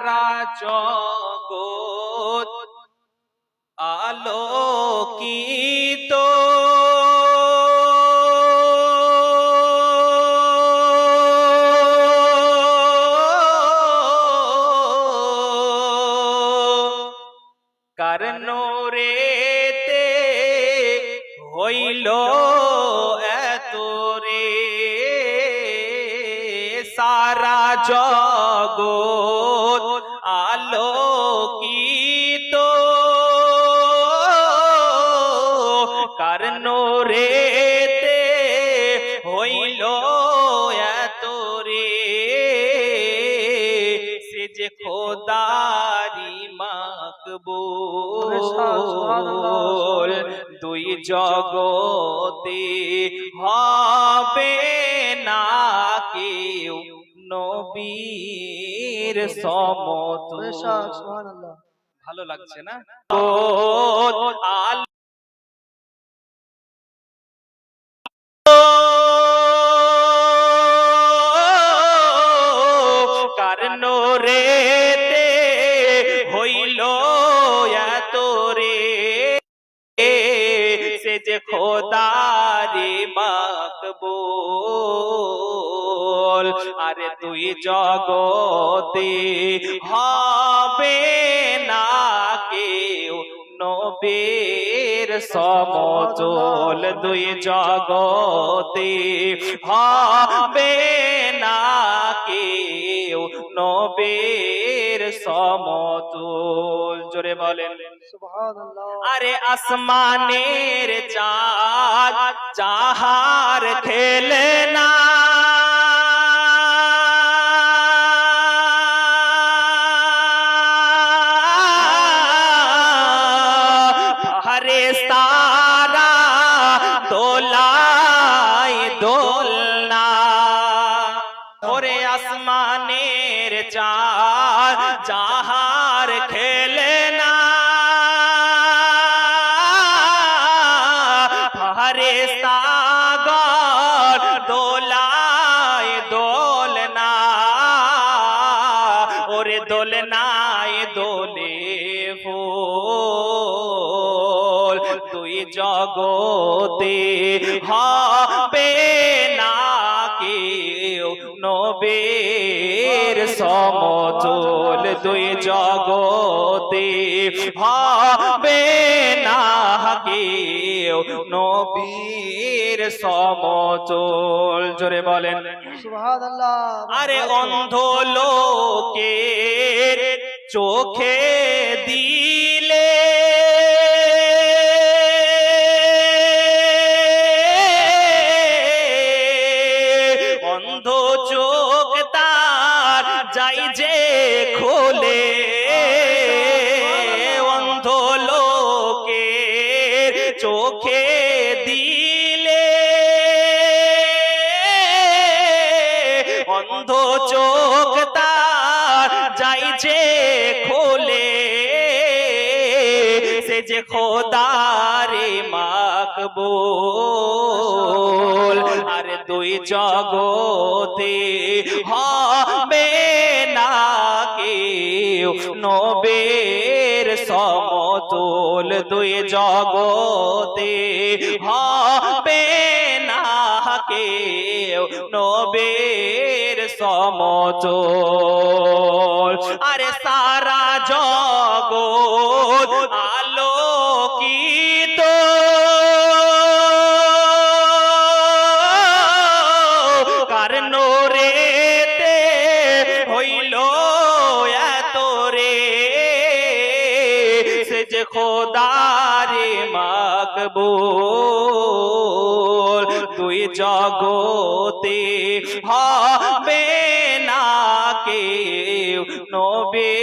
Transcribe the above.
সারা জগৎ আলোকিত কার নূরেতে হইল এত রে সারা জগৎ আলোকিত কার নূরেতে হইল এত রে সে যে খোদারি মাকবুল দুই জগতে হবে না কেউ নবীর সমতুল্য। ভালো লাগছে না? কার নূরেতে হইল এত রে সে যে খোদারি মাকবুল আরে দুই জগতে হবে না কেউ নবীর সমতুল দুই জগতে হবে না কেউ নবীর সমতুল। জোরে বলেন সুবহানাল্লাহ। আরে আসমানের চাঁদ যাহার খেলে না ফেরেশতারা দোলায় দোলনা ওরে আসমানের চাঁদ যাহার খেলে না ফেরেশতাগণ দোলায় দোলনা ওরে দোলনায় দোলে ফুল দুই জগতে হবে না কেউ নবীর সমতুল দুই জগতে হবে না কেউ নবীর সমতুল। জোরে বলেন সুবহানাল্লাহ। আরে অন্ধ লোকের চোখে দিলে অন্ধ চোখ তার যাই যে খোলে অন্ধ লোকের চোখে দিলে অন্ধ চোখ তার যাই যে খোলে সে যে খোদারে মাকবুল আরে দুই জগতে হবে না কেউ নবীর সমতুল দুই জগতে হবে না কেউ নবীর সমতুল। আরে সারা জগৎ আলোকিত কার নূরেতে হইল এত রে সে যে খোদারে মাকবুল দুই জগতে হবে না কেউ নবী